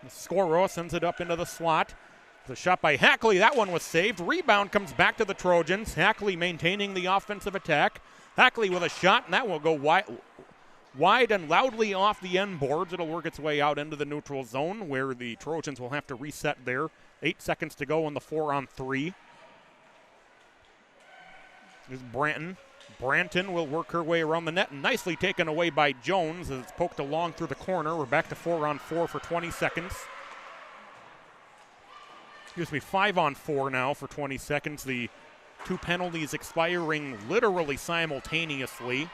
Scoro sends it up into the slot. The shot by Hackley, that one was saved. Rebound comes back to the Trojans. Hackley maintaining the offensive attack. Hackley with a shot, and that will go wide and loudly off the end boards. It'll work its way out into the neutral zone where the Trojans will have to reset there. 8 seconds to go in the 4-on-3. Here's Branton will work her way around the net. Nicely taken away by Jones as it's poked along through the corner. We're back to 4-on-4 for 20 seconds. 5-on-4 now for 20 seconds. The 2 penalties expiring literally simultaneously.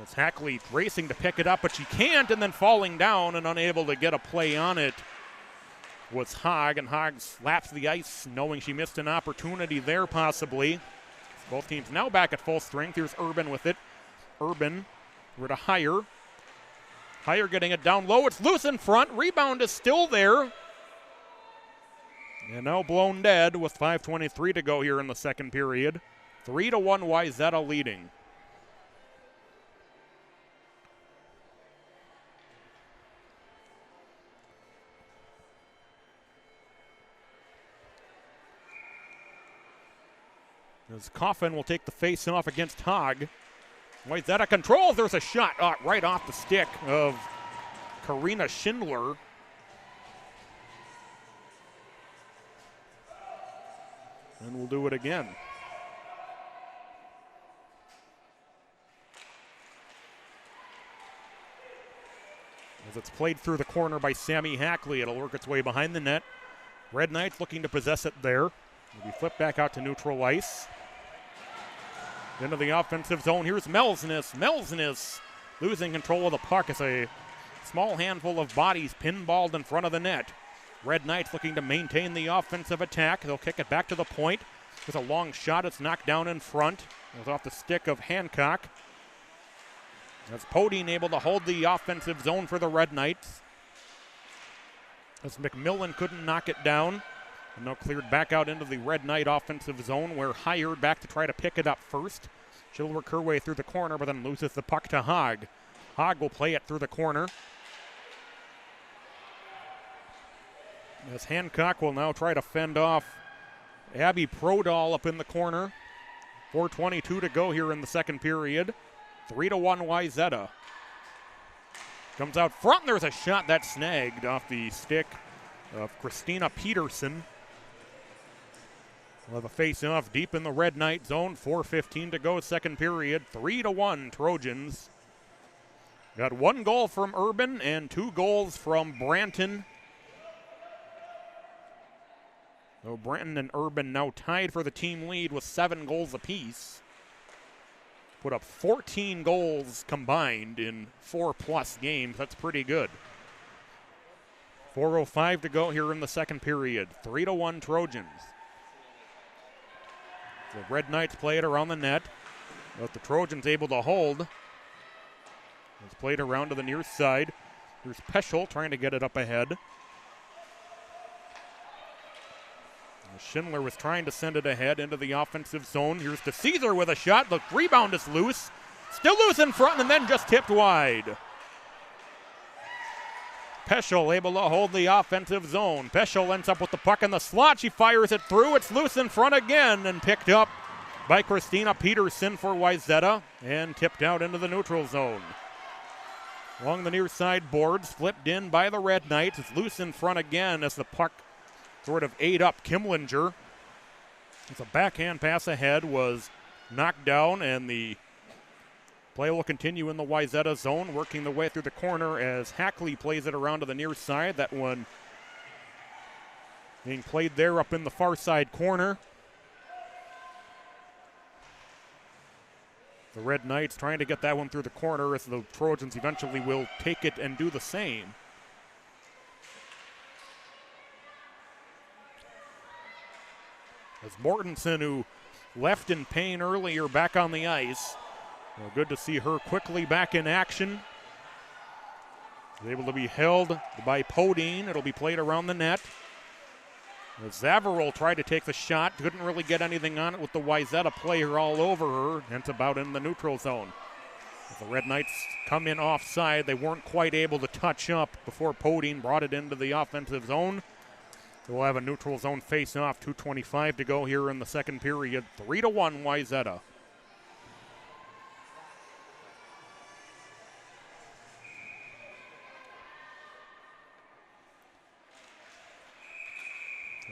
It's Hackley racing to pick it up, but she can't, and then falling down and unable to get a play on it was Hogg, and Hogg slaps the ice, knowing she missed an opportunity there possibly. Both teams now back at full strength. Here's Urban with it. Urban, we're to Heyer. Heyer getting it down low. It's loose in front. Rebound is still there. And now blown dead with 5:23 to go here in the second period. 3-1 Wayzata leading. As Coffin will take the face-off against Hogg. Wayzata controls. There's a shot right off the stick of Karina Schindler. And we'll do it again. As it's played through the corner by Sammy Hackley, it'll work its way behind the net. Red Knights looking to possess it there. It'll be flipped back out to neutral ice. Into the offensive zone. Here's Melsness. Melsness losing control of the puck as a small handful of bodies pinballed in front of the net. Red Knights looking to maintain the offensive attack. They'll kick it back to the point. There's a long shot. It's knocked down in front. It was off the stick of Hancock. As Podine able to hold the offensive zone for the Red Knights. As McMillan couldn't knock it down. And now cleared back out into the Red Knight offensive zone where Heyer back to try to pick it up first. She'll work her way through the corner but then loses the puck to Hogg. Hogg will play it through the corner. As Hancock will now try to fend off Abby Prodal up in the corner. 4:22 to go here in the second period. 3-1 Wayzata. Comes out front, and there's a shot that snagged off the stick of Christina Peterson. We'll have a face-off deep in the Red Knight zone. 4:15 to go, second period. 3-1 Trojans. Got 1 goal from Urban and 2 goals from Branton. So Branton and Urban now tied for the team lead with 7 goals apiece. Put up 14 goals combined in 4+ games. That's pretty good. 4:05 to go here in the second period. 3-1 Trojans. The Red Knights play it around the net, but the Trojans able to hold. It's played around to the near side. There's Peschel trying to get it up ahead. Schindler was trying to send it ahead into the offensive zone. Here's to Caesar with a shot. The rebound is loose. Still loose in front and then just tipped wide. Peschel able to hold the offensive zone. Peschel ends up with the puck in the slot. She fires it through. It's loose in front again and picked up by Christina Peterson for Wayzata and tipped out into the neutral zone. Along the near side boards, flipped in by the Red Knights. It's loose in front again as the puck sort of ate up Kimlinger. As a backhand pass ahead was knocked down, and the play will continue in the Wayzata zone, working the way through the corner as Hackley plays it around to the near side. That one being played there up in the far side corner. The Red Knights trying to get that one through the corner as the Trojans eventually will take it and do the same. As Mortensen, who left in pain earlier, back on the ice. Well, good to see her quickly back in action. Able to be held by Podine. It'll be played around the net. Zavarol tried to take the shot. Couldn't really get anything on it with the Wayzata player all over her. Hence about in the neutral zone. The Red Knights come in offside. They weren't quite able to touch up before Podine brought it into the offensive zone. We'll have a neutral zone face-off. 2:25 to go here in the second period. 3-1 Wayzata.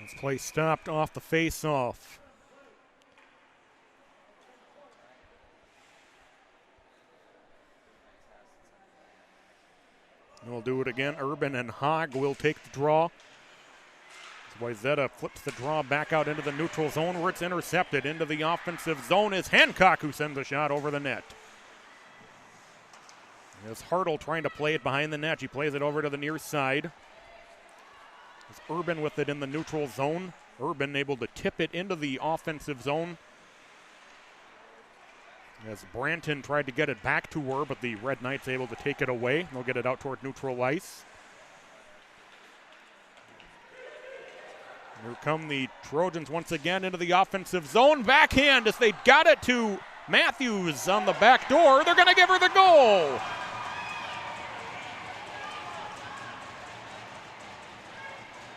This play stopped off the face-off. We'll do it again. Urban and Haag will take the draw. Wayzata flips the draw back out into the neutral zone where it's intercepted. Into the offensive zone is Hancock, who sends a shot over the net. There's Hartle trying to play it behind the net. He plays it over to the near side. There's Urban with it in the neutral zone. Urban able to tip it into the offensive zone. As Branton tried to get it back to her, but the Red Knights able to take it away. They'll get it out toward neutral ice. Here come the Trojans once again into the offensive zone. Backhand as they got it to Matthews on the back door. They're going to give her the goal.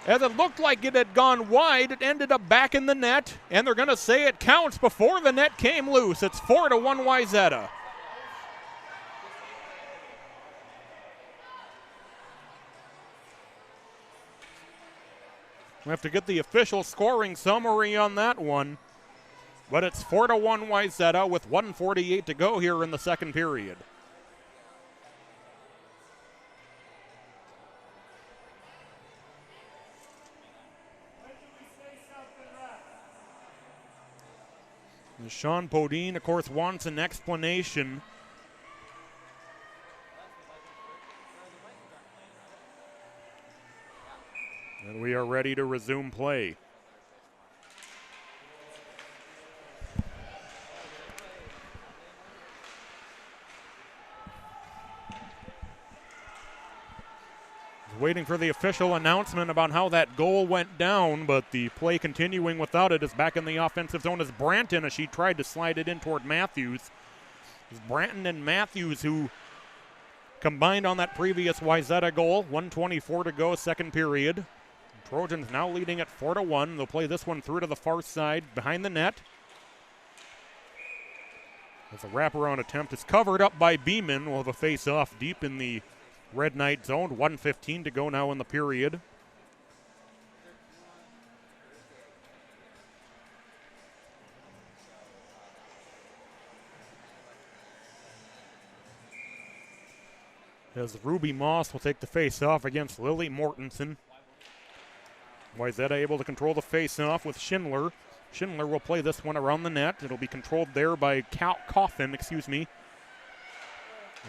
As it looked like it had gone wide, it ended up back in the net, and they're going to say it counts before the net came loose. It's 4-1 Wayzata. We have to get the official scoring summary on that one, but it's 4-1 Wayzata with 1:48 to go here in the second period. And Sean Podine, of course, wants an explanation. And we are ready to resume play. Waiting for the official announcement about how that goal went down, but the play continuing without it is back in the offensive zone as Branton, as she tried to slide it in toward Matthews. It's Branton and Matthews who combined on that previous Wayzata goal. 1:24 to go, second period. The Trojans now leading at 4-1. They'll play this one through to the far side behind the net. As a wraparound attempt is covered up by Beeman. We'll have a face-off deep in the Red Knight zone. 1:15 to go now in the period. As Ruby Moss will take the face-off against Lily Mortensen. Wayzata able to control the face-off with Schindler. Schindler will play this one around the net. It'll be controlled there by Coffin, It's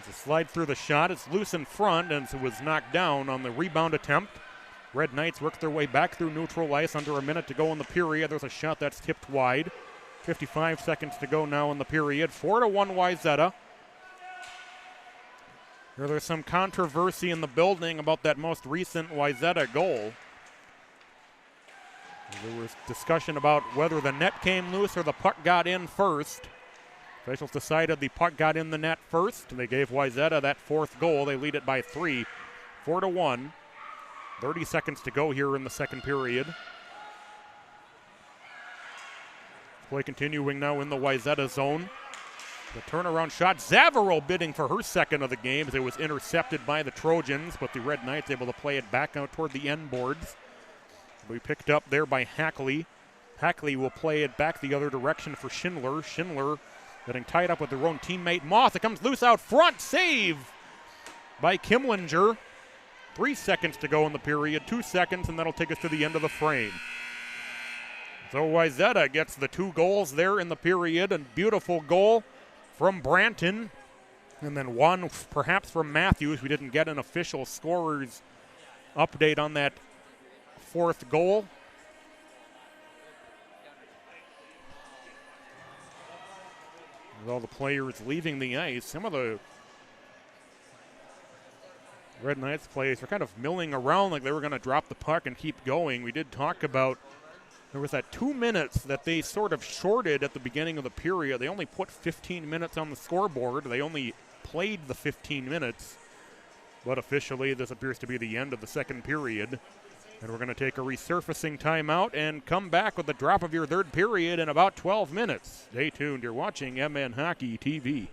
a slide through the shot. It's loose in front, and it was knocked down on the rebound attempt. Red Knights work their way back through neutral ice. Under a minute to go in the period. There's a shot that's tipped wide. 55 seconds to go now in the period. 4-1 Wayzata. There's some controversy in the building about that most recent Wayzata goal. There was discussion about whether the net came loose or the puck got in first. Officials decided the puck got in the net first. They gave Wayzata that fourth goal. They lead it by 3, 4-1. 30 seconds to go here in the second period. Play continuing now in the Wayzata zone. The turnaround shot. Zavarro bidding for her second of the game as it was intercepted by the Trojans, but the Red Knights able to play it back out toward the end boards. We picked up there by Hackley. Hackley will play it back the other direction for Schindler. Schindler getting tied up with their own teammate Moss. It comes loose out front. Save by Kimlinger. 3 seconds to go in the period. 2 seconds, and that'll take us to the end of the frame. So Wayzata gets the 2 goals there in the period. And beautiful goal from Branton. And then one perhaps from Matthews. We didn't get an official scorer's update on that fourth goal. With all the players leaving the ice, some of the Red Knights players were kind of milling around like they were going to drop the puck and keep going. We did talk about there was that 2 minutes that they sort of shorted at the beginning of the period. They only put 15 minutes on the scoreboard. They only played the 15 minutes. But officially, this appears to be the end of the second period. And we're going to take a resurfacing timeout and come back with the drop of your third period in about 12 minutes. Stay tuned. You're watching MN Hockey TV.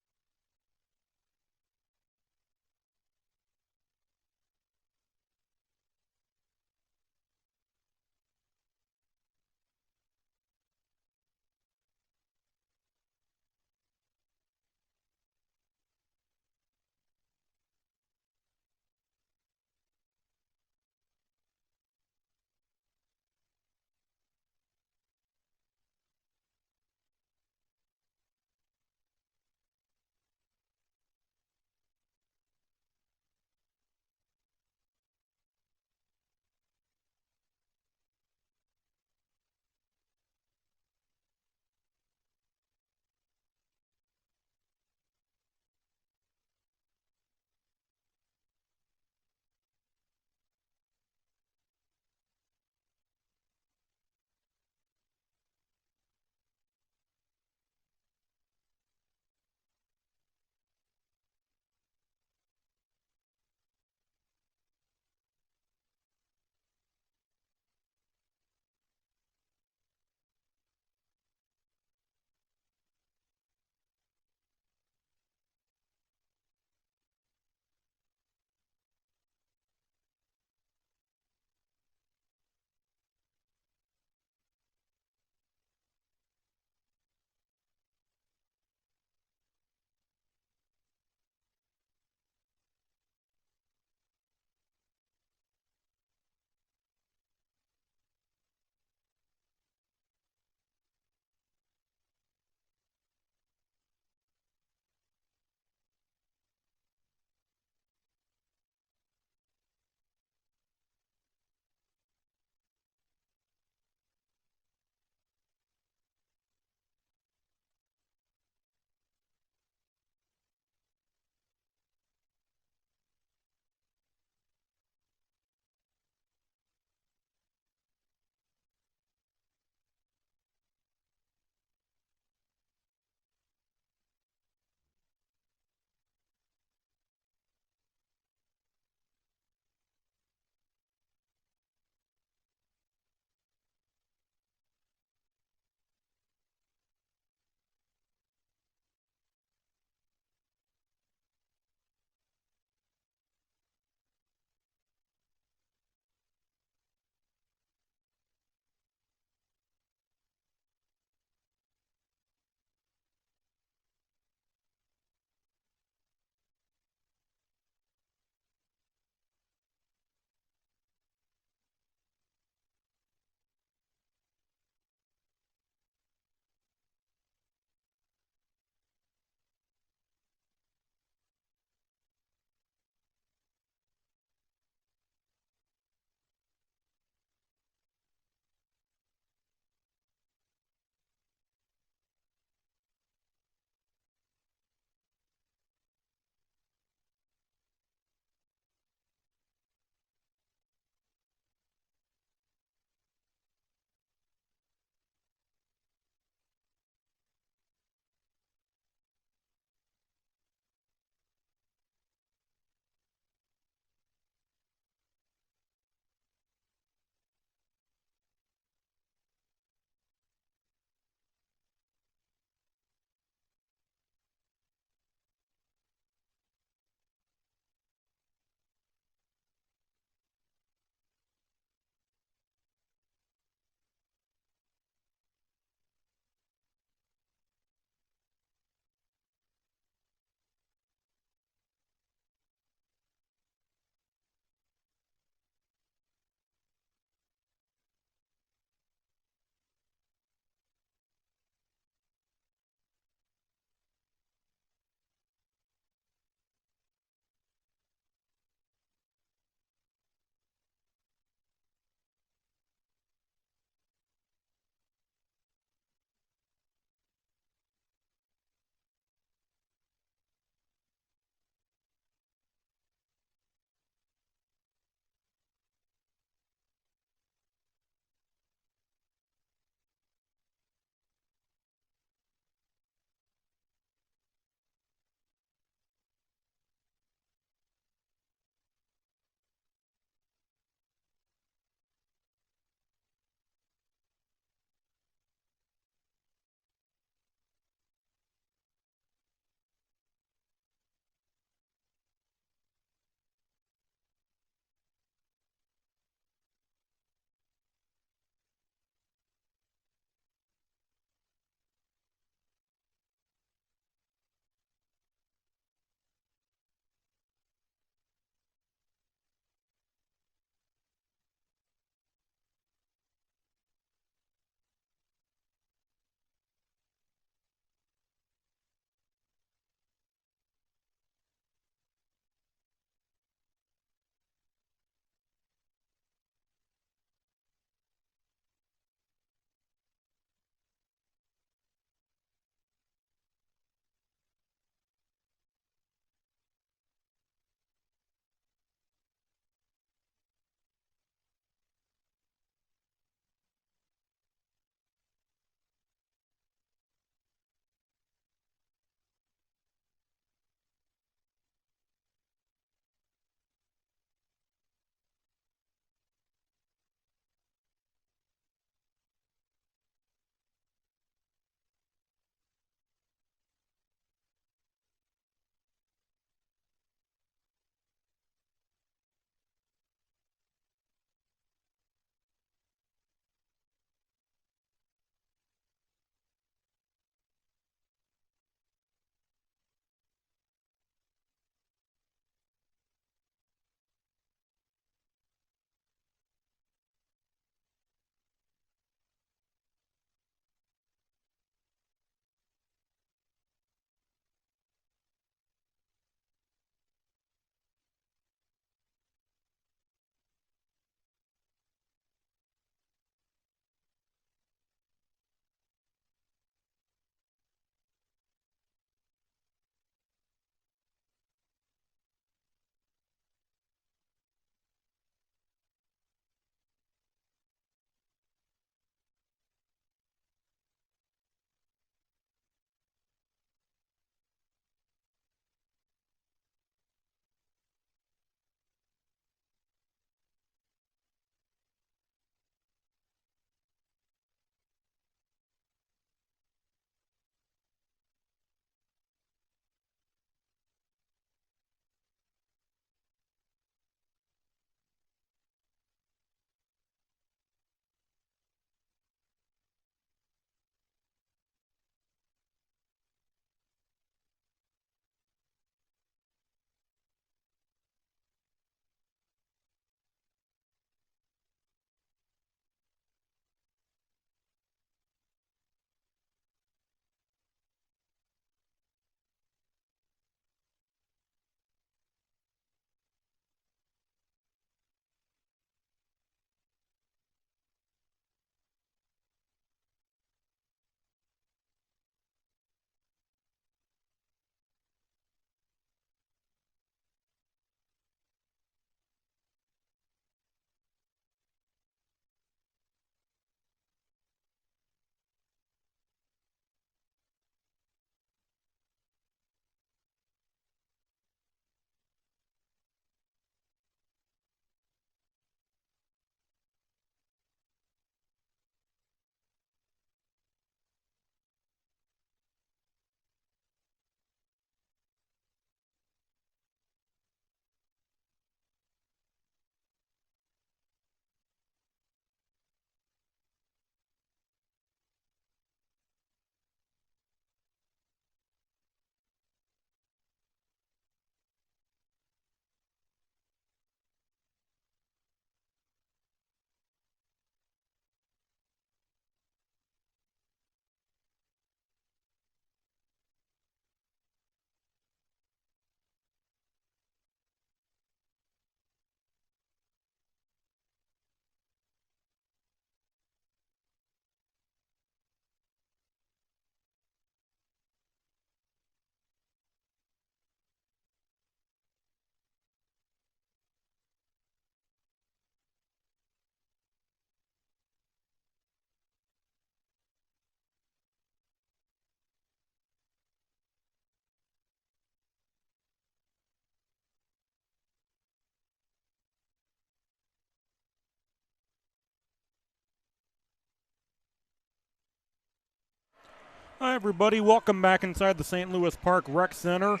Hi, everybody. Welcome back inside the St. Louis Park Rec Center.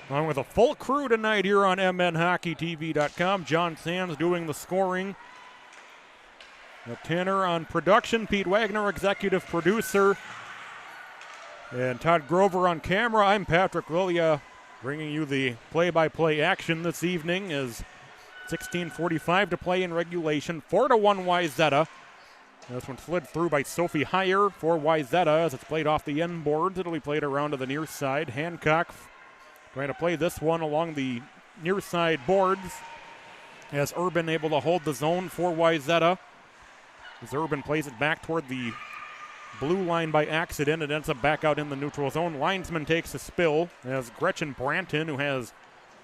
I'm with a full crew tonight here on MNHockeyTV.com. John Sands doing the scoring. Tanner on production. Pete Wagner, executive producer. And Todd Grover on camera. I'm Patrick Lilia, bringing you the play-by-play action this evening as 16:45 to play in regulation. 4-1 Wayzata. This one slid through by Sophie Heyer for Wayzata as it's played off the end boards. It'll be played around to the near side. Hancock trying to play this one along the near side boards as Urban able to hold the zone for Wayzata. As Urban plays it back toward the blue line by accident, it ends up back out in the neutral zone. Linesman takes a spill as Gretchen Branton, who has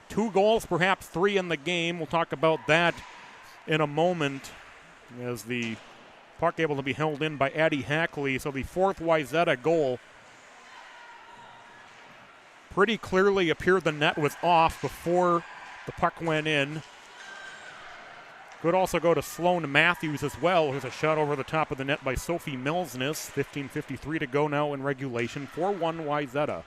2 goals, perhaps 3 in the game. We'll talk about that in a moment as the puck able to be held in by Addie Hackley. So the 4th Wayzata goal pretty clearly appeared the net was off before the puck went in. Could also go to Sloan Matthews as well. Here's a shot over the top of the net by Sophie Milsness. 15:53 to go now in regulation. 4-1 Wayzata.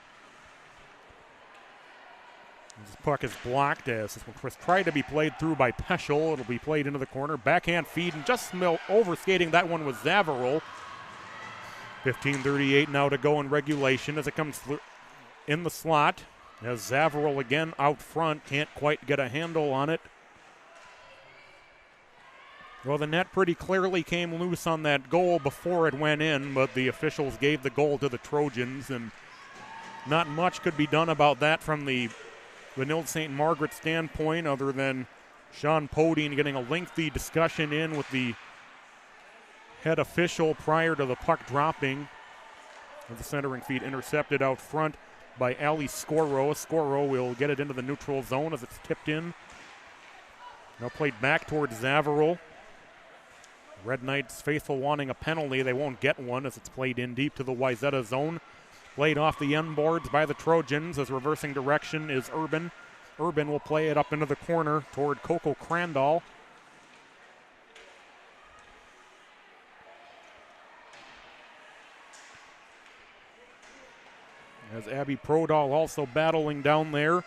This puck is blocked as this one was tried to be played through by Peschel. It'll be played into the corner. Backhand feed and just overskating that one was Zavarol. 15:38 now to go in regulation as it comes in the slot. As Zavarol again out front, can't quite get a handle on it. Well, the net pretty clearly came loose on that goal before it went in, but the officials gave the goal to the Trojans, and not much could be done about that from the Vanille St. Margaret standpoint other than Sean Podine getting a lengthy discussion in with the head official prior to the puck dropping. And the centering feed intercepted out front by Ali Scoro. Scoro will get it into the neutral zone as it's tipped in. Now played back towards Zavarol. Red Knights faithful wanting a penalty. They won't get one as it's played in deep to the Wayzata zone. Played off the end boards by the Trojans as reversing direction is Urban. Urban will play it up into the corner toward Coco Crandall. As Abby Prodal also battling down there.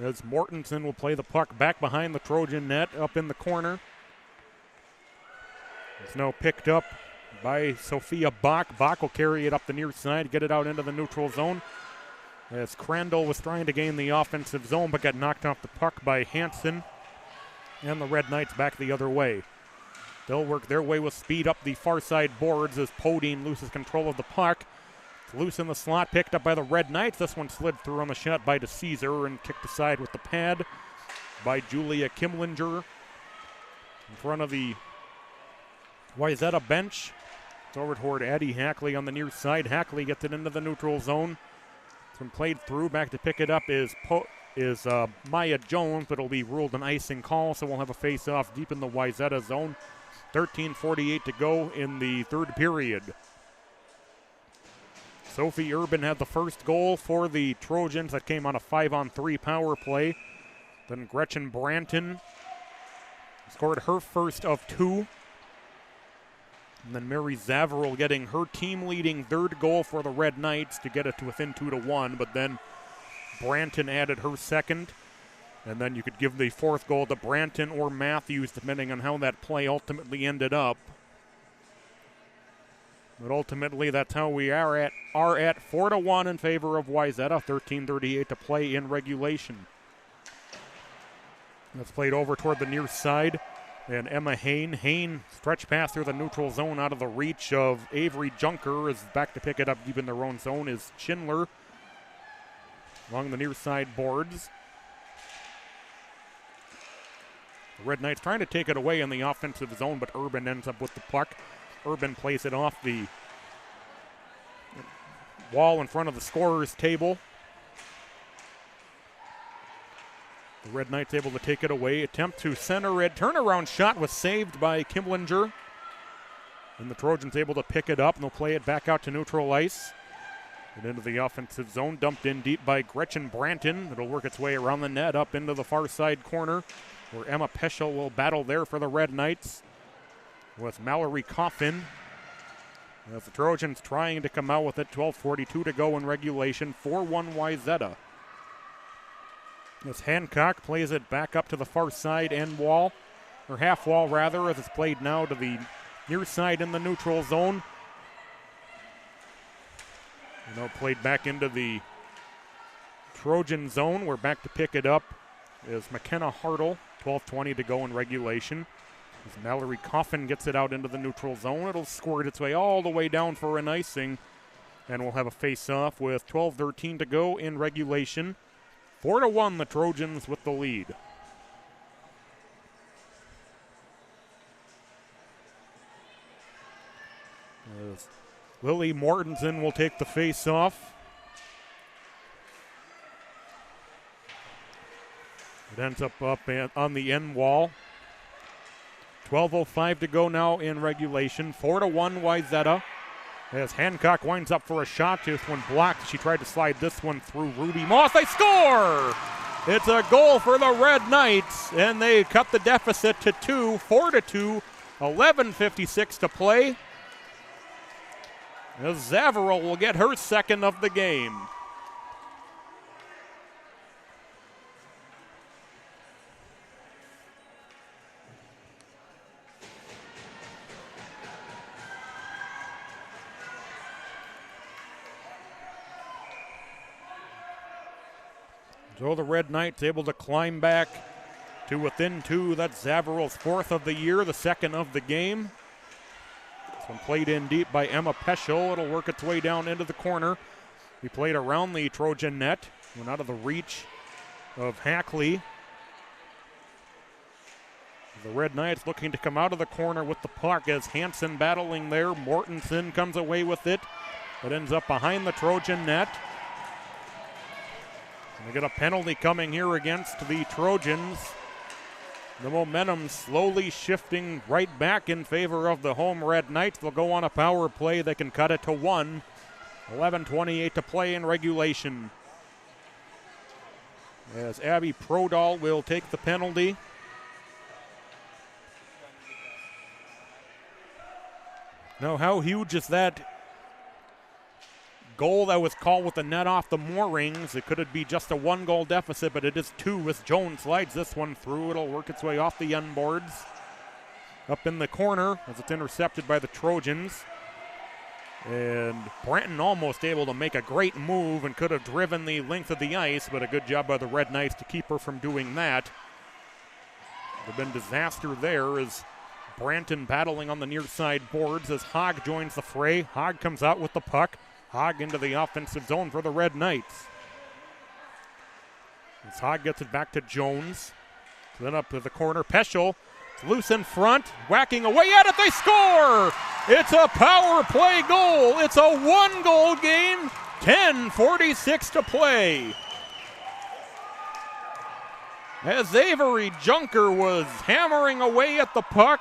As Mortensen will play the puck back behind the Trojan net up in the corner. It's now picked up by Sophia Bach. Bach will carry it up the near side, get it out into the neutral zone. As Crandall was trying to gain the offensive zone but got knocked off the puck by Hansen. And the Red Knights back the other way. They'll work their way with speed up the far side boards as Podine loses control of the puck. It's loose in the slot, picked up by the Red Knights. This one slid through on the shot by DeCesar and kicked aside with the pad by Julia Kimlinger. In front of the Wayzata bench. It's over toward Addie Hackley on the near side. Hackley gets it into the neutral zone. It's been played through. Back to pick it up is Maya Jones, but it'll be ruled an icing call, so we'll have a face-off deep in the Wayzata zone. 13:48 to go in the third period. Sophie Urban had the first goal for the Trojans. That came on a 5-on-3 power play. Then Gretchen Branton scored her first of 2. And then Mary Zavarol getting her team-leading third goal for the Red Knights to get it to within 2-1. But then Branton added her second. And then you could give the 4th goal to Branton or Matthews, depending on how that play ultimately ended up. But ultimately, that's how we are at 4-1 in favor of Wayzata. 13:38 to play in regulation. That's played over toward the near side. And Emma Hain stretch pass through the neutral zone out of the reach of Avery Junker. Is back to pick it up deep in their own zone is Schindler along the near side boards. The Red Knights trying to take it away in the offensive zone, but Urban ends up with the puck. Urban plays it off the wall in front of the scorer's table. The Red Knights able to take it away. Attempt to center it. Turnaround shot was saved by Kimlinger. And the Trojans able to pick it up, and they'll play it back out to neutral ice. And into the offensive zone, dumped in deep by Gretchen Branton. It'll work its way around the net, up into the far side corner, where Emma Peschel will battle there for the Red Knights with Mallory Coffin As the Trojans trying to come out with it, 12:42 to go in regulation, 4-1 Wayzata. As Hancock plays it back up to the far side end wall, or half wall rather, as it's played now to the near side in the neutral zone. Played back into the Trojan zone. We're back to pick it up as McKenna Hartle, 12:20 to go in regulation. As Mallory Coffin gets it out into the neutral zone, it'll squirt its way all the way down for an icing. And we'll have a face-off with 12:13 to go in regulation. 4-1 the Trojans with the lead. As Lily Mortensen will take the face-off. It ends up on the end wall. 12:05 to go now in regulation. 4-1 Wayzata. As Hancock winds up for a shot. This one blocked. She tried to slide this one through Ruby Moss. They score! It's a goal for the Red Knights, and they cut the deficit to 2, 4-2, 11:56 to play. As Zaverill will get her second of the game. So the Red Knights able to climb back to within 2. That's Zaverill's 4th of the year, the 2nd of the game. This one played in deep by Emma Peschel. It'll work its way down into the corner. He played around the Trojan net, went out of the reach of Hackley. The Red Knights looking to come out of the corner with the puck as Hansen battling there. Mortensen comes away with it. It ends up behind the Trojan net. They get a penalty coming here against the Trojans. The momentum slowly shifting right back in favor of the home Red Knights. They'll go on a power play. They can cut it to 1. 11:28 to play in regulation. As Abby Prodal will take the penalty. Now, how huge is that goal that was called with the net off the moorings? It could be just a 1-goal deficit, but it is 2 as Jones slides this one through. It'll work its way off the end boards. Up in the corner as it's intercepted by the Trojans. And Branton almost able to make a great move and could have driven the length of the ice, but a good job by the Red Knights to keep her from doing that. There's been disaster there as Branton battling on the near side boards as Hogg joins the fray. Hogg comes out with the puck. Hogg into the offensive zone for the Red Knights. As Hogg gets it back to Jones. Then up to the corner. Peschel, it's loose in front, whacking away at it. They score! It's a power play goal. It's a 1-goal game. 10:46 to play. As Avery Junker was hammering away at the puck.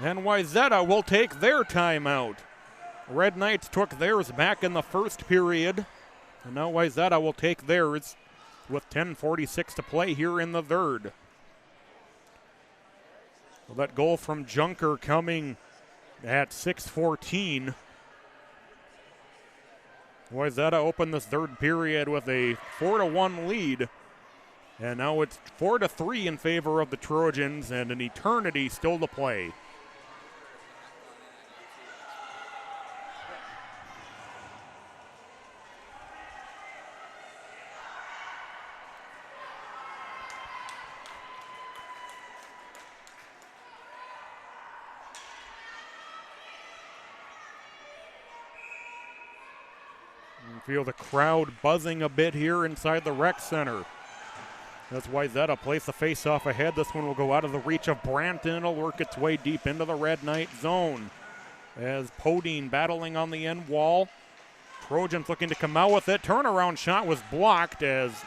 And Wayzata will take their timeout. Red Knights took theirs back in the first period. And now Wayzata will take theirs with 10:46 to play here in the third. Well, that goal from Junker coming at 6:14. Wayzata opened this third period with a 4-1 lead. And now it's 4-3 in favor of the Trojans and an eternity still to play. Feel the crowd buzzing a bit here inside the rec center. That's Wayzata plays the face-off ahead. This one will go out of the reach of Branton. It'll work its way deep into the Red Knight zone. As Podine battling on the end wall. Trojans looking to come out with it. Turnaround shot was blocked as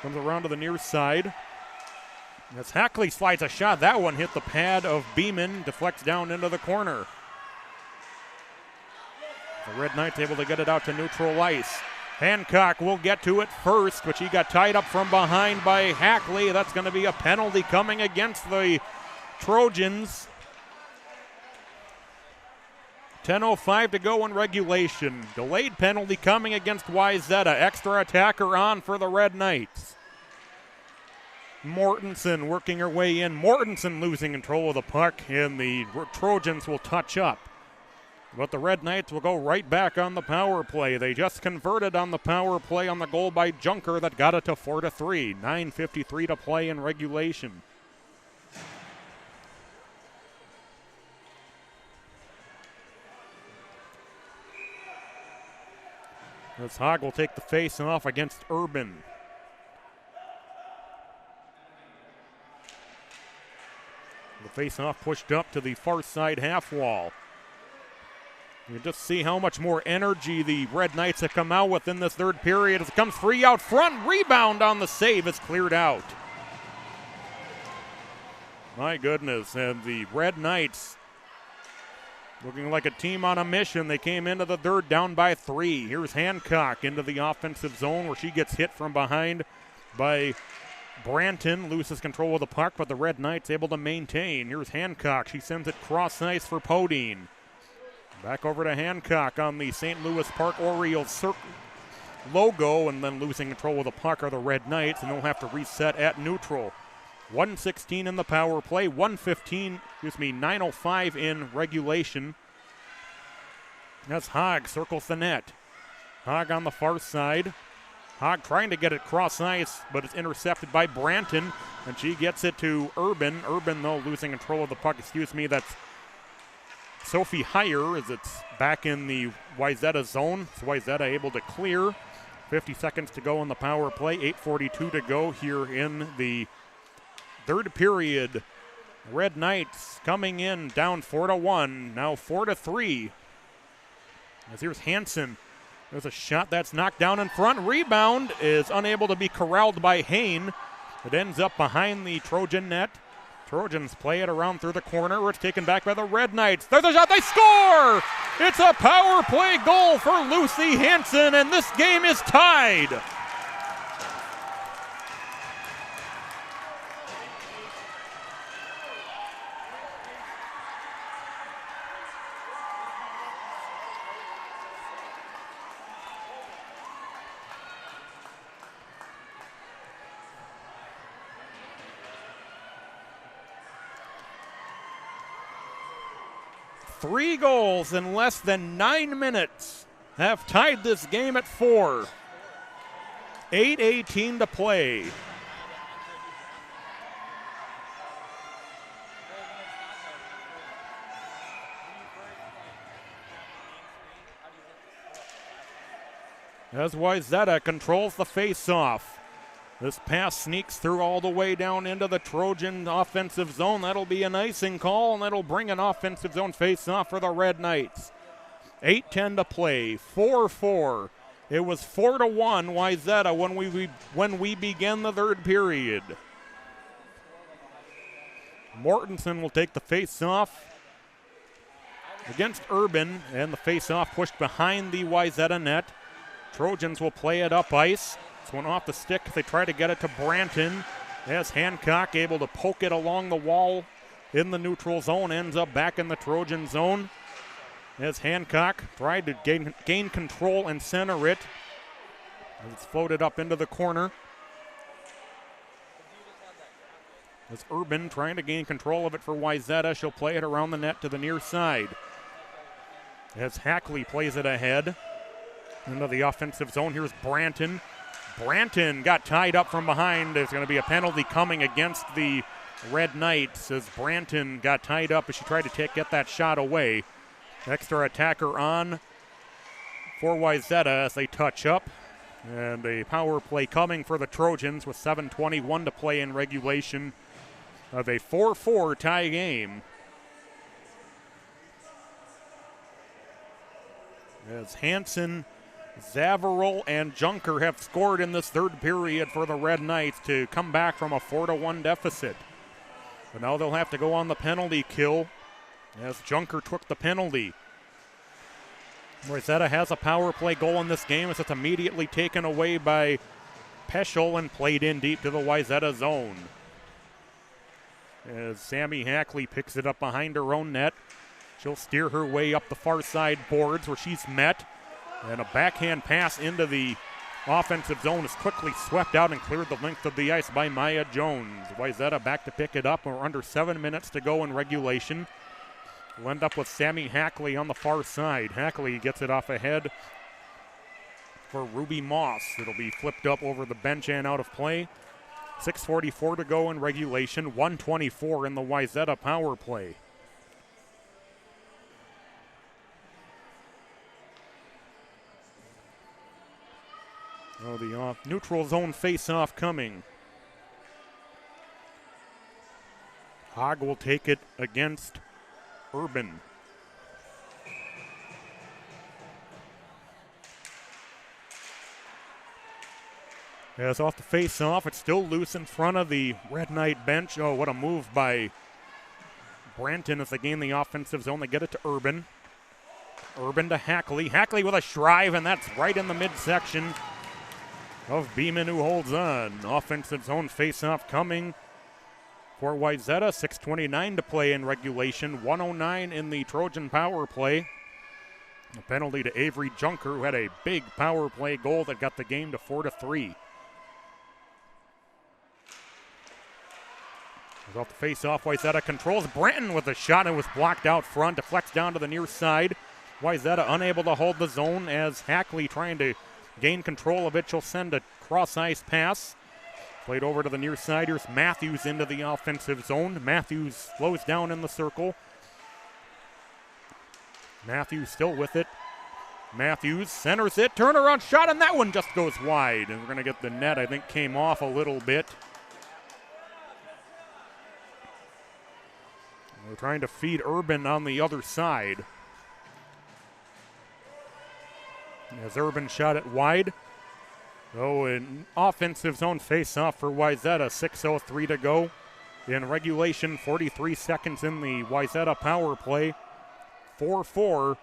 comes around to the near side. As Hackley slides a shot, that one hit the pad of Beeman, deflects down into the corner. The Red Knights able to get it out to neutral ice. Hancock will get to it first, but she got tied up from behind by Hackley. That's going to be a penalty coming against the Trojans. 10:05 to go in regulation. Delayed penalty coming against Wayzata. Extra attacker on for the Red Knights. Mortensen working her way in. Mortensen losing control of the puck, and the Trojans will touch up. But the Red Knights will go right back on the power play. They just converted on the power play on the goal by Junker that got it to 4-3. 9:53 to play in regulation. As Hogg will take the face off against Urban. The face off pushed up to the far side half wall. You just see how much more energy the Red Knights have come out with in this third period. As it comes free out front, rebound on the save is cleared out. My goodness, and the Red Knights looking like a team on a mission. They came into the third down by 3. Here's Hancock into the offensive zone where she gets hit from behind by Branton. Loses control of the puck, but the Red Knights able to maintain. Here's Hancock. She sends it cross ice for Podine. Back over to Hancock on the St. Louis Park Orioles logo, and then losing control of the puck are the Red Knights, and they'll have to reset at neutral. 1:16 in the power play, 9:05 in regulation. That's Hogg, circles the net. Hogg on the far side. Hogg trying to get it cross ice, but it's intercepted by Branton, and she gets it to Urban. Urban, though, losing control of the puck. That's Sophie Heyer as it's back in the Wayzata zone. So Wayzata able to clear. 50 seconds to go in the power play. 8:42 to go here in the third period. Red Knights coming in down 4-1. Now 4-3. As here's Hansen. There's a shot that's knocked down in front. Rebound is unable to be corralled by Hain. It ends up behind the Trojan net. Trojans play it around through the corner where it's taken back by the Red Knights. There's a shot, they score! It's a power play goal for Lucy Hansen, and this game is tied. Three goals in less than 9 minutes have tied this game at 4. 8:18 to play. As Wayzata controls the face-off. This pass sneaks through all the way down into the Trojan offensive zone. That'll be an icing call, and that'll bring an offensive zone face-off for the Red Knights. 8:10 to play, 4-4. It was 4-1 Wayzata when we began the third period. Mortensen will take the face-off against Urban, and the face-off pushed behind the Wayzata net. Trojans will play it up ice. This one off the stick. They try to get it to Branton. As Hancock able to poke it along the wall in the neutral zone. Ends up back in the Trojan zone. As Hancock tried to gain control and center it. As it's floated up into the corner. As Urban trying to gain control of it for Wayzata. She'll play it around the net to the near side. As Hackley plays it ahead into the offensive zone. Here's Branton. Branton got tied up from behind. There's going to be a penalty coming against the Red Knights as Branton got tied up as she tried to get that shot away. Extra attacker on for Wayzata as they touch up. And a power play coming for the Trojans with 7:21 to play in regulation of a 4-4 tie game. As Hansen, Zavarol, and Junker have scored in this third period for the Red Knights to come back from a 4-1 deficit. But now they'll have to go on the penalty kill as Junker took the penalty. Wayzata has a power play goal in this game as it's immediately taken away by Peschel and played in deep to the Wayzata zone. As Sammy Hackley picks it up behind her own net, she'll steer her way up the far side boards where she's met, and a backhand pass into the offensive zone is quickly swept out and cleared the length of the ice by Maya Jones. Wayzata back to pick it up. We're under 7 minutes to go in regulation. We'll end up with Sammy Hackley on the far side. Hackley gets it off ahead for Ruby Moss. It'll be flipped up over the bench and out of play. 6:44 to go in regulation. 1:24 in the Wayzata power play. Oh, the neutral zone face-off coming. Hogg will take it against Urban. As off the face-off, it's still loose in front of the Red Knight bench. Oh, what a move by Branton as they gain the offensive zone. They get it to Urban. Urban to Hackley. Hackley with a drive, and that's right in the midsection of Beeman, who holds on. Offensive zone face-off coming for Wayzata. 6:29 to play in regulation. 1:09 in the Trojan power play. A penalty to Avery Junker, who had a big power play goal that got the game to 4-3. Off the face-off, Wayzata controls. Branton with a shot and was blocked out front. Deflects down to the near side. Wayzata unable to hold the zone as Hackley trying to gain control of it. She'll send a cross-ice pass. Played over to the near side. Here's Matthews into the offensive zone. Matthews slows down in the circle. Matthews still with it. Matthews centers it. Turnaround shot, and that one just goes wide. And we're going to get the net, I think, came off a little bit. We're trying to feed Urban on the other side. As Urban shot it wide. Oh, an offensive zone face-off for Wayzata. 6:03 to go in regulation. 43 seconds in the Wayzata power play. 4-4.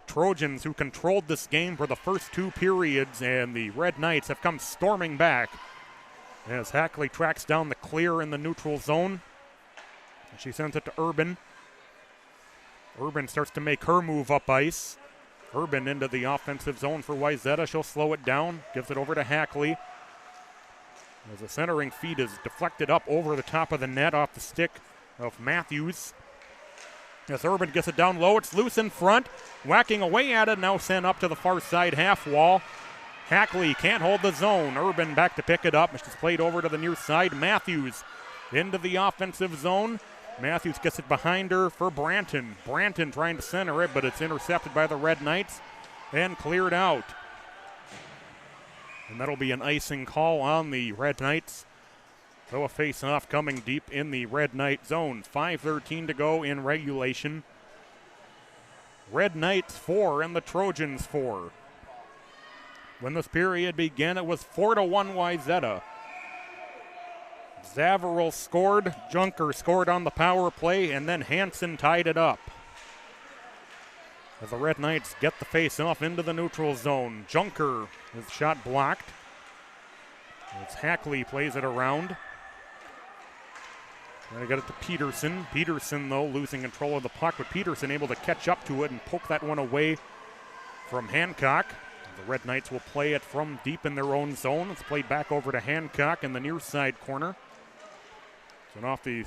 Trojans, who controlled this game for the first two periods, and the Red Knights have come storming back as Hackley tracks down the clear in the neutral zone. She sends it to Urban. Urban starts to make her move up ice. Urban into the offensive zone for Wayzata. She'll slow it down. Gives it over to Hackley. As the centering feed is deflected up over the top of the net off the stick of Matthews. As Urban gets it down low, it's loose in front. Whacking away at it, now sent up to the far side half wall. Hackley can't hold the zone. Urban back to pick it up. She's played over to the near side. Matthews into the offensive zone. Matthews gets it behind her for Branton. Branton trying to center it, but it's intercepted by the Red Knights and cleared out. And that'll be an icing call on the Red Knights. So a face-off coming deep in the Red Knight zone. 5:13 to go in regulation. Red Knights 4 and the Trojans 4. When this period began, it was 4-1 Wayzata. Zavarel scored, Junker scored on the power play, and then Hansen tied it up. As the Red Knights get the face-off into the neutral zone. Junker is shot blocked. As Hackley plays it around. Trying to get it to Peterson. Peterson, though, losing control of the puck, but Peterson able to catch up to it and poke that one away from Hancock. The Red Knights will play it from deep in their own zone. It's played back over to Hancock in the near side corner. And off the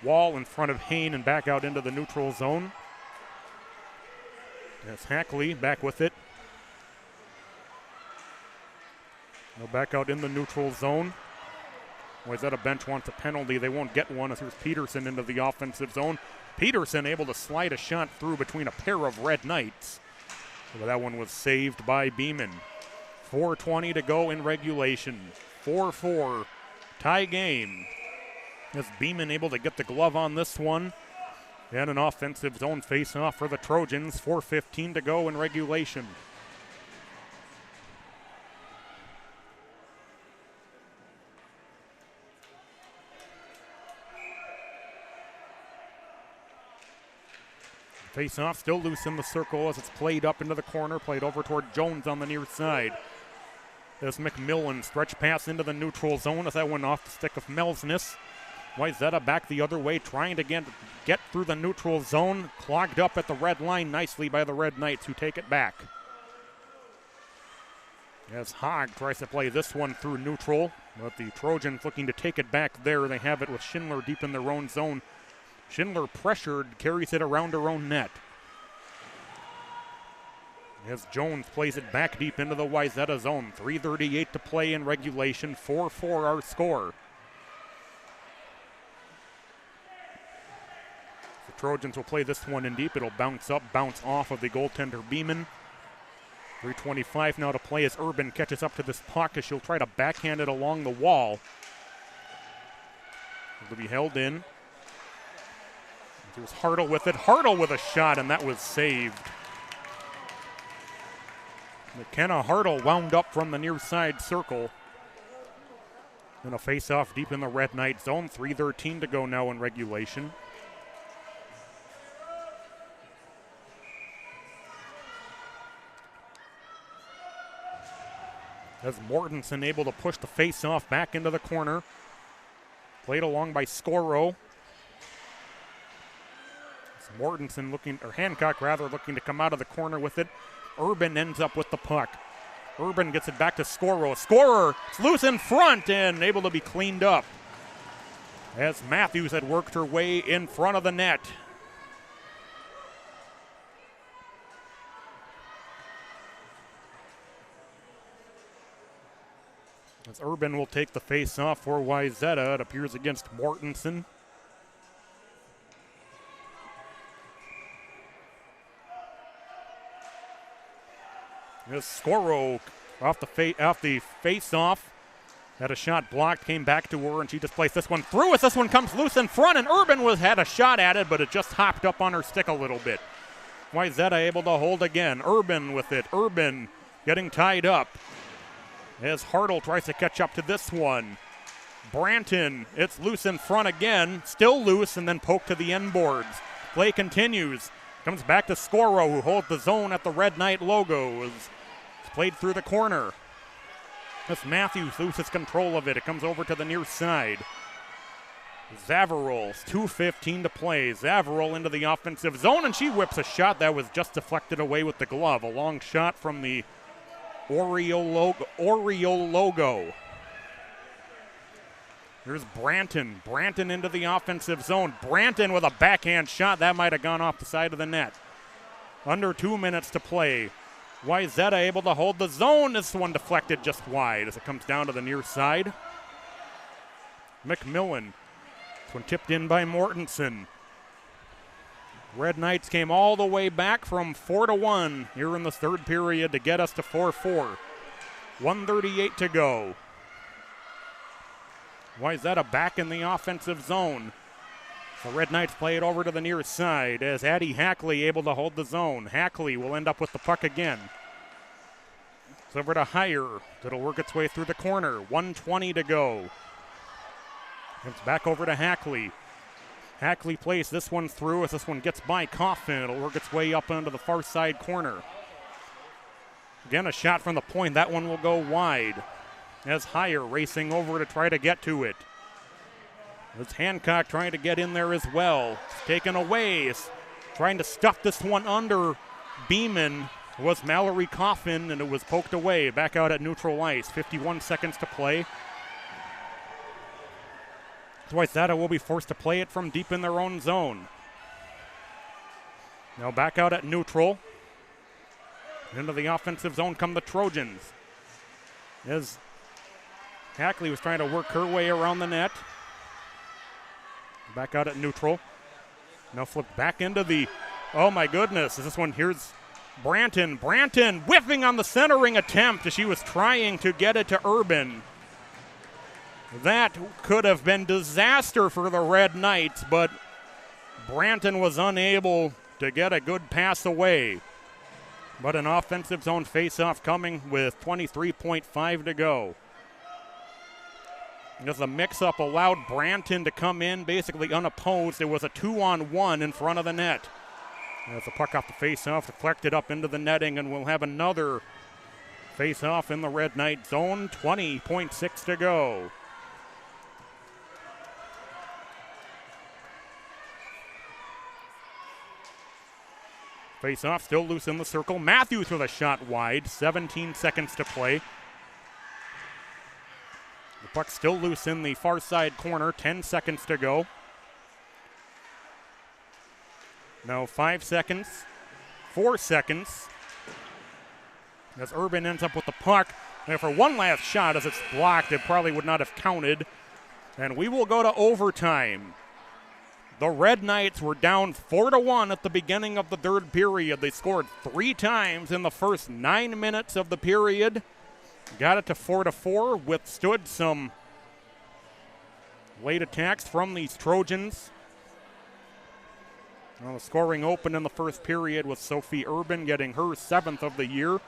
wall in front of Hain and back out into the neutral zone. That's Hackley back with it. Now back out in the neutral zone. Wayzata bench wants a penalty. They won't get one as here's Peterson into the offensive zone. Peterson able to slide a shot through between a pair of Red Knights. But that one was saved by Beeman. 4:20 to go in regulation. 4-4 tie game. As Beeman able to get the glove on this one. And an offensive zone face-off for the Trojans. 4:15 to go in regulation. Face off, still loose in the circle as it's played up into the corner, played over toward Jones on the near side. There's McMillan, stretch pass into the neutral zone as that went off the stick of Melsness. Wayzata back the other way, trying to get through the neutral zone. Clogged up at the red line nicely by the Red Knights, who take it back. As Hogg tries to play this one through neutral, but the Trojans looking to take it back there. They have it with Schindler deep in their own zone. Schindler pressured, carries it around her own net. As Jones plays it back deep into the Wayzata zone. 3:38 to play in regulation, 4-4 our score. The Trojans will play this one in deep. It'll bounce up, bounce off of the goaltender Beeman. 3:25 now to play as Urban catches up to this puck as she'll try to backhand it along the wall. It'll be held in. There's Hartle with it. Hartle with a shot, and that was saved. McKenna Hartle wound up from the near side circle. And a face-off deep in the Red Knight zone. 3:13 to go now in regulation. As Mortensen able to push the face-off back into the corner. Played along by Scoro. Mortensen Hancock looking to come out of the corner with it. Urban ends up with the puck. Urban gets it back to Scoro. Scorer, it's loose in front and able to be cleaned up. As Matthews had worked her way in front of the net. As Urban will take the face off for Wayzata, it appears against Mortensen. As Scoro off the face-off, had a shot blocked, came back to her, and she just placed this one through as this one comes loose in front, and Urban had a shot at it, but it just hopped up on her stick a little bit. Wayzata able to hold again. Urban with it. Urban getting tied up. As Hartle tries to catch up to this one. Branton, it's loose in front again, still loose, and then poked to the end boards. Play continues. Comes back to Scoro, who holds the zone at the Red Knight logo. It's played through the corner. As Matthews loses control of it, it comes over to the near side. Zavarol's 2:15 to play. Zavarol into the offensive zone, and she whips a shot that was just deflected away with the glove. A long shot from the Oriole logo. Here's Branton. Branton into the offensive zone. Branton with a backhand shot. That might have gone off the side of the net. Under 2 minutes to play. Wayzata able to hold the zone. This one deflected just wide as it comes down to the near side. McMillan. This one tipped in by Mortensen. Red Knights came all the way back from 4-1 here in the third period to get us to 4-4. 1:38 to go. Wayzata back in the offensive zone. The Red Knights play it over to the near side as Addie Hackley able to hold the zone. Hackley will end up with the puck again. It's over to Heyer. It'll work its way through the corner. 1:20 to go. It's back over to Hackley. Hackley plays this one through as this one gets by Coffin. It'll work its way up onto the far side corner. Again, a shot from the point. That one will go wide. As Heyer racing over to try to get to it. It's Hancock trying to get in there as well. It's taken away. It's trying to stuff this one under Beeman. It was Mallory Coffin, and it was poked away. Back out at neutral ice. 51 seconds to play. Wayzata will be forced to play it from deep in their own zone. Now back out at neutral. Into the offensive zone come the Trojans. As Hackley was trying to work her way around the net. Back out at neutral. Now flipped back into the, oh my goodness, is this one, here's Branton. Branton whiffing on the centering attempt as she was trying to get it to Urban. That could have been disaster for the Red Knights, but Branton was unable to get a good pass away. But an offensive zone faceoff coming with 23.5 to go. As the mix-up allowed Branton to come in basically unopposed. It was a 2-on-1 in front of the net. As the puck off the face-off, deflected up into the netting, and we'll have another face-off in the Red Knight zone. 20.6 to go. Face-off still loose in the circle. Matthews with a shot wide. 17 seconds to play. The puck still loose in the far side corner. 10 seconds to go. Now 5 seconds. 4 seconds. As Urban ends up with the puck. And for one last shot, as it's blocked, it probably would not have counted. And we will go to overtime. The Red Knights were down 4-1 at the beginning of the third period. They scored 3 times in the first 9 minutes of the period. Got it to 4-4, withstood some late attacks from these Trojans. Well, the scoring opened in the first period with Sophie Urban getting her 7th of the year.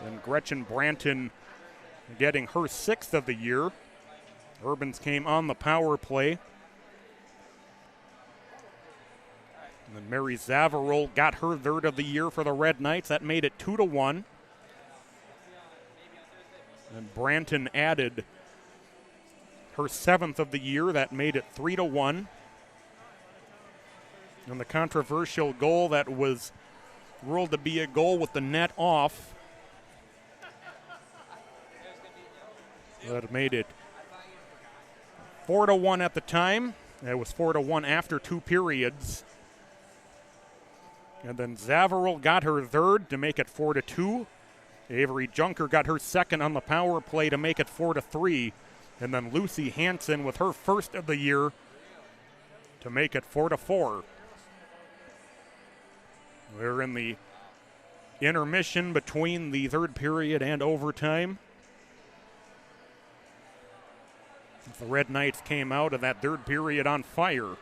And Gretchen Branton getting her 6th of the year. Urban's came on the power play. And then Mary Zavarol got her 3rd of the year for the Red Knights. That made it 2-1. And Branton added her 7th of the year. That made it 3-1. And the controversial goal that was ruled to be a goal with the net off. That made it 4-1 at the time. It was 4-1 after 2 periods. And then Zavarol got her 3rd to make it 4-2. Avery Junker got her 2nd on the power play to make it 4-3. And then Lucy Hansen with her 1st of the year to make it 4-4. We're in the intermission between the third period and overtime. The Red Knights came out of that third period on fire.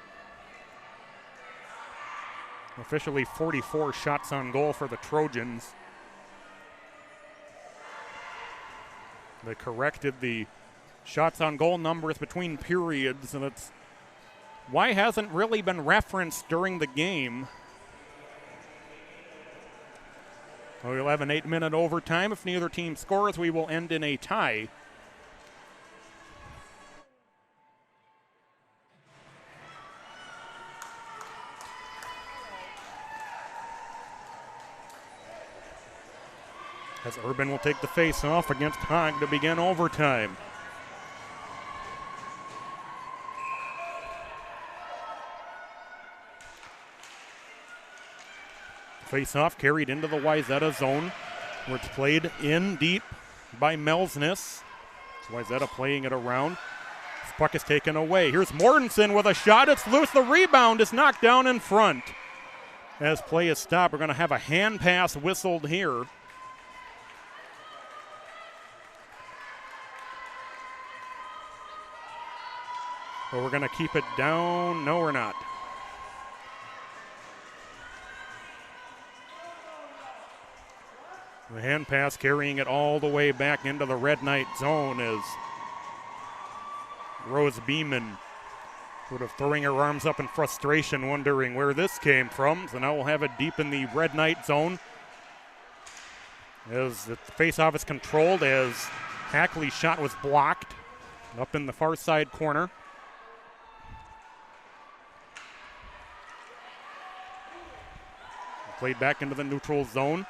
Officially 44 shots on goal for the Trojans. They corrected the shots on goal numbers between periods, and that's why hasn't really been referenced during the game. We'll have an 8-minute overtime. If neither team scores, we will end in a tie. As Urban will take the face-off against Haag to begin overtime. Face-off carried into the Wayzata zone, where it's played in deep by Melsness. Wayzata playing it around. This puck is taken away. Here's Mortensen with a shot. It's loose. The rebound is knocked down in front. As play is stopped, we're going to have a hand pass whistled here. But we're going to keep it down. No, we're not. The hand pass carrying it all the way back into the Red Knight zone as Rose Beeman sort of throwing her arms up in frustration, wondering where this came from. So now we'll have it deep in the Red Knight zone. As the face-off is controlled, as Hackley's shot was blocked up in the far side corner. Played back into the neutral zone.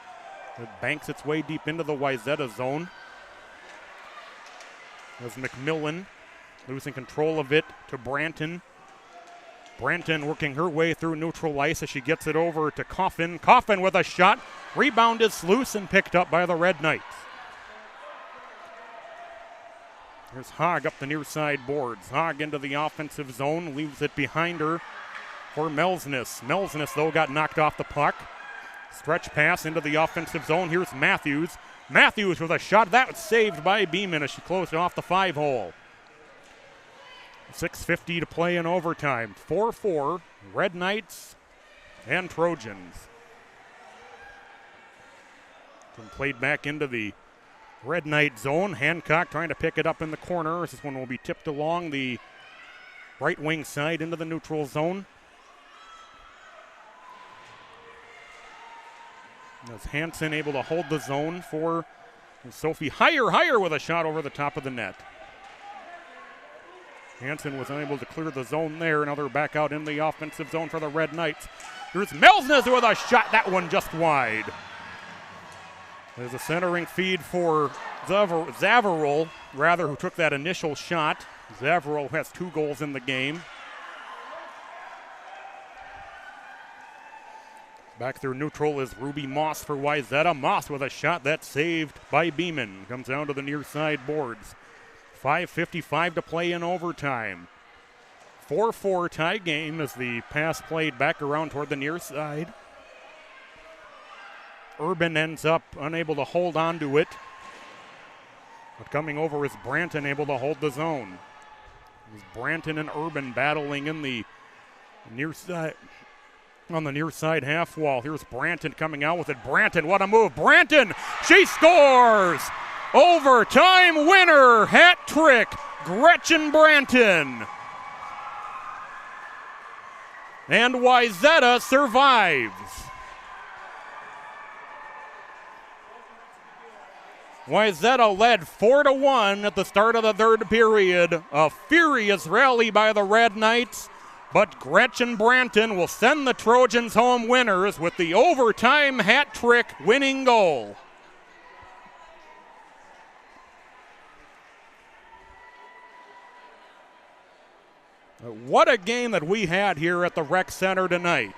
It banks its way deep into the Wayzata zone. As McMillan losing control of it to Branton. Branton working her way through neutral ice as she gets it over to Coffin. Coffin with a shot. Rebound is loose and picked up by the Red Knights. There's Haag up the near side boards. Haag into the offensive zone. Leaves it behind her for Melsness. Melsness, though, got knocked off the puck. Stretch pass into the offensive zone. Here's Matthews. Matthews with a shot. That was saved by Beeman as she closed off the 5-hole. 6:50 to play in overtime. 4-4, Red Knights and Trojans. From played back into the Red Knight zone. Hancock trying to pick it up in the corner. This one will be tipped along the right wing side into the neutral zone. As Hansen able to hold the zone for Sophie Higher with a shot over the top of the net. Hansen was unable to clear the zone there. Now they're back out in the offensive zone for the Red Knights. Here's Melsnes with a shot, that one just wide. There's a centering feed for Zavarol, who took that initial shot. Zavarol has 2 goals in the game. Back through neutral is Ruby Moss for Wayzata. Moss with a shot that's saved by Beeman. Comes down to the near side boards. 5:55 to play in overtime. 4-4 tie game as the pass played back around toward the near side. Urban ends up unable to hold on to it. But coming over is Branton able to hold the zone. It was Branton and Urban battling in the near side. On the near side half wall. Here's Branton coming out with it. Branton, what a move. Branton, she scores! Overtime winner, hat trick, Gretchen Branton. And Wayzata survives. Wayzata led 4-1 at the start of the third period. A furious rally by the Red Knights, but Gretchen Branton will send the Trojans home winners with the overtime hat trick winning goal. What a game that we had here at the Rec Center tonight.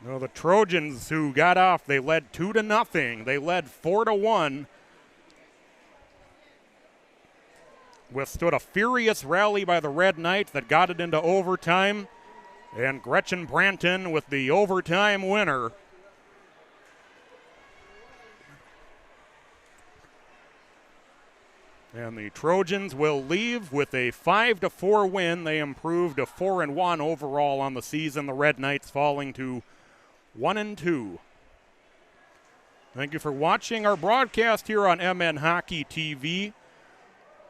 Well, the Trojans who got off, they led 2-0. They led 4-1. Withstood a furious rally by the Red Knights that got it into overtime. And Gretchen Branton with the overtime winner. And the Trojans will leave with a 5-4 win. They improved to 4-1 overall on the season. The Red Knights falling to 1-2. Thank you for watching our broadcast here on MN Hockey TV.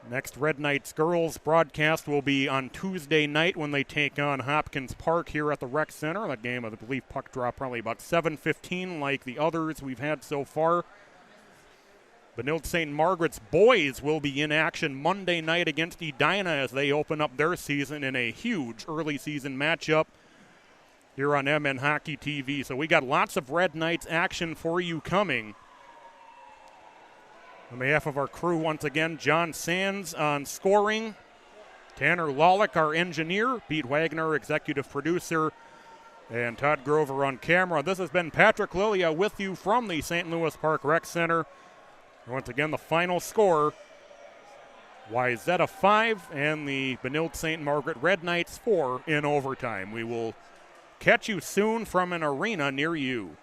Next Red Knights girls broadcast will be on Tuesday night when they take on Hopkins Park here at the Rec Center. That game, I believe, puck drop probably about 7:15 like the others we've had so far. Benilde St. Margaret's boys will be in action Monday night against Edina as they open up their season in a huge early season matchup here on MN Hockey TV. So we got lots of Red Knights action for you coming. On behalf of our crew, once again, John Sands on scoring, Tanner Lawlick, our engineer, Pete Wagner, executive producer, and Todd Grover on camera. This has been Patrick Lilia with you from the St. Louis Park Rec Center. Once again, the final score, Wayzata 5 and the Benilde St. Margaret Red Knights 4 in overtime. We will catch you soon from an arena near you.